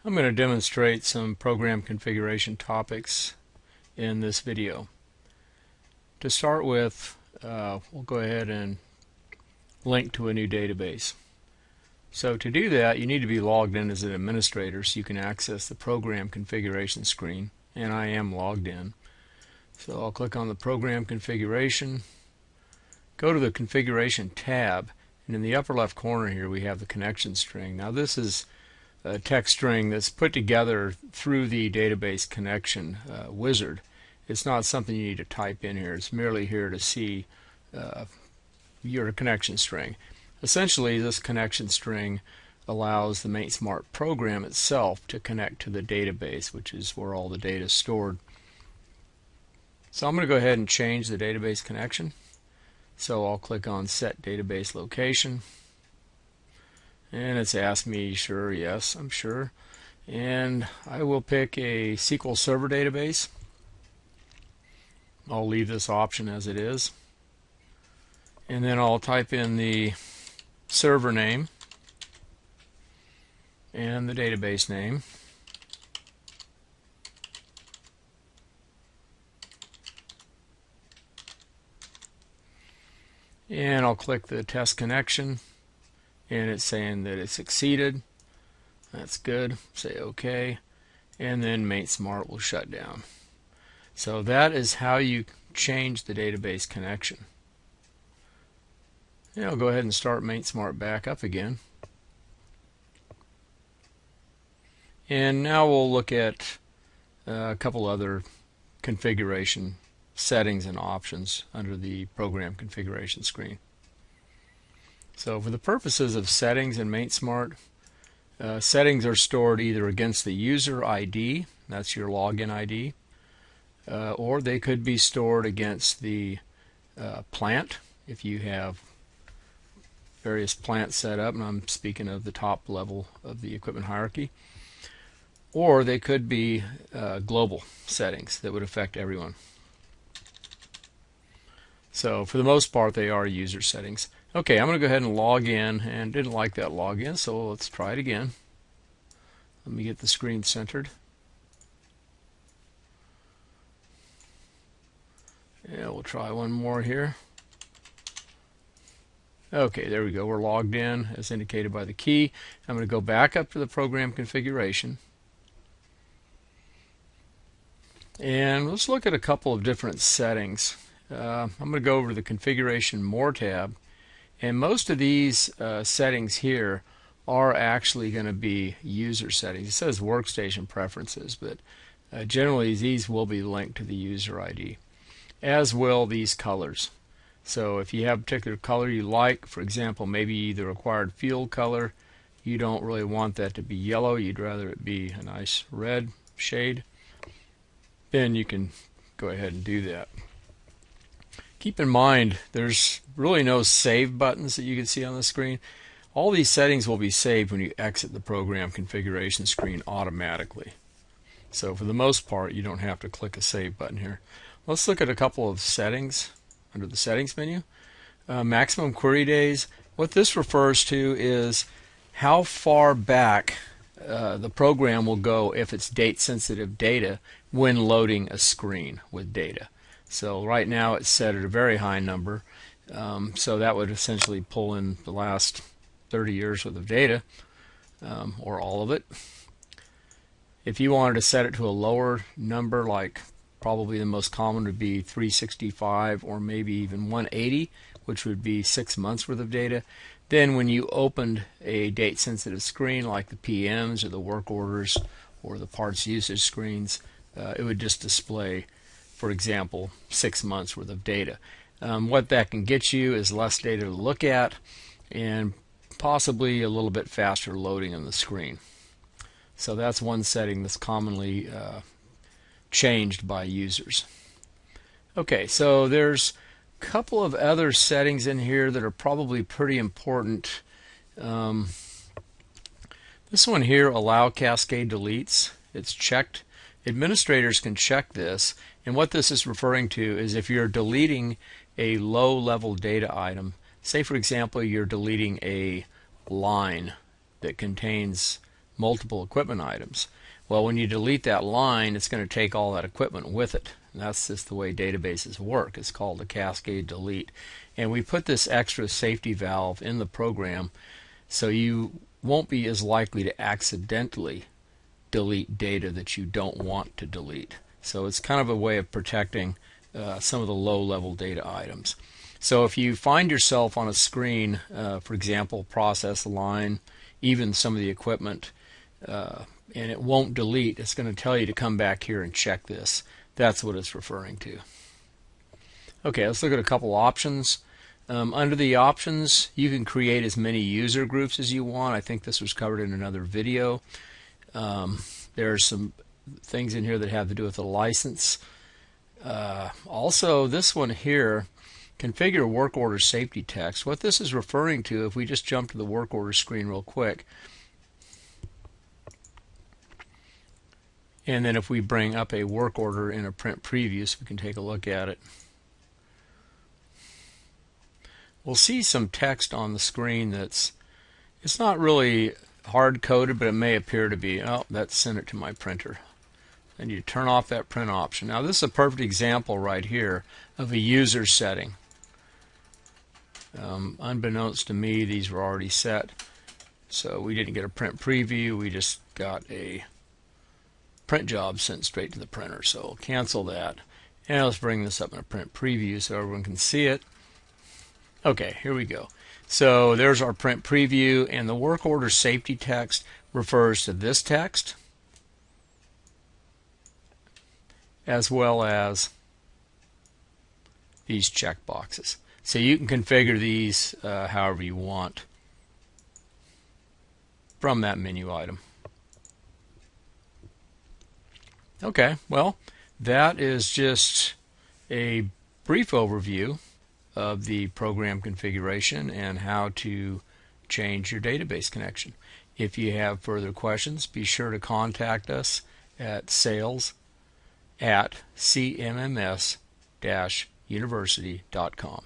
I'm going to demonstrate some program configuration topics in this video. To start with, we'll go ahead and link to a new database. So to do that, you need to be logged in as an administrator so you can access the program configuration screen, and I am logged in. So I'll click on the program configuration, go to the configuration tab, and in the upper left corner here we have the connection string. Now this is a text string that's put together through the database connection wizard. It's not something you need to type in here. It's merely here to see your connection string. Essentially, this connection string allows the MaintSmart program itself to connect to the database, which is where all the data is stored. So I'm going to go ahead and change the database connection. So I'll click on Set Database Location. And it's asked me, sure, yes, I'm sure. And I will pick a SQL Server database. I'll leave this option as it is. And then I'll type in the server name and the database name. And I'll click the test connection, and it's saying that it succeeded. That's good. Say OK, and then MaintSmart will shut down. So that is how you change the database connection. And I'll go ahead and start MaintSmart back up again. And now we'll look at a couple other configuration settings and options under the program configuration screen. So for the purposes of settings in MaintSmart, settings are stored either against the user ID, that's your login ID, or they could be stored against the plant if you have various plants set up, and I'm speaking of the top level of the equipment hierarchy, or they could be global settings that would affect everyone. So for the most part they are user settings. Okay, I'm going to go ahead and log in, and didn't like that login, so let's try it again. Let me get the screen centered. Yeah, we'll try one more here. Okay, there we go. We're logged in as indicated by the key. I'm going to go back up to the program configuration. And let's look at a couple of different settings. I'm going to go over to the Configuration More tab, and most of these settings here are actually going to be user settings. It says Workstation Preferences, but generally these will be linked to the user ID, as will these colors. So if you have a particular color you like, for example, maybe the required field color, you don't really want that to be yellow, you'd rather it be a nice red shade, then you can go ahead and do that. Keep in mind there's really no save buttons that you can see on the screen. All these settings will be saved when you exit the program configuration screen automatically. So for the most part you don't have to click a save button here. Let's look at a couple of settings under the settings menu. Maximum query days. What this refers to is how far back the program will go if it's date sensitive data when loading a screen with data. So right now it's set at a very high number, so that would essentially pull in the last 30 years worth of data, or all of it. If you wanted to set it to a lower number, like probably the most common would be 365 or maybe even 180, which would be 6 months worth of data, then when you opened a date sensitive screen like the PMs or the work orders or the parts usage screens, it would just display, for example, 6 months worth of data. What that can get you is less data to look at and possibly a little bit faster loading on the screen. So that's one setting that's commonly changed by users. Okay, so there's a couple of other settings in here that are probably pretty important. This one here, allow cascade deletes, it's checked. Administrators can check this, and what this is referring to is if you're deleting a low-level data item, say for example you're deleting a line that contains multiple equipment items. Well, when you delete that line, it's going to take all that equipment with it. And that's just the way databases work. It's called a cascade delete. And we put this extra safety valve in the program so you won't be as likely to accidentally delete data that you don't want to delete. So it's kind of a way of protecting some of the low-level data items. So if you find yourself on a screen, for example, process line, even some of the equipment, and it won't delete, it's going to tell you to come back here and check this. That's what it's referring to. Okay, let's look at a couple options. Under the options, you can create as many user groups as you want. I think this was covered in another video. There are some things in here that have to do with the license. Also, this one here, configure work order safety text. What this is referring to, if we just jump to the work order screen real quick, and then if we bring up a work order in a print preview so we can take a look at it, we'll see some text on the screen it's not really hard-coded, but it may appear to be. Oh, that sent it to my printer. And you turn off that print option. Now this is a perfect example right here of a user setting. Unbeknownst to me, these were already set, so we didn't get a print preview. We just got a print job sent straight to the printer. So we'll cancel that, and let's bring this up in a print preview so everyone can see it. Okay, here we go. So there's our print preview, and the work order safety text refers to this text as well as these check boxes. So you can configure these however you want from that menu item. Okay, well, that is just a brief overview of the program configuration and how to change your database connection. If you have further questions, be sure to contact us at sales@cmms-university.com.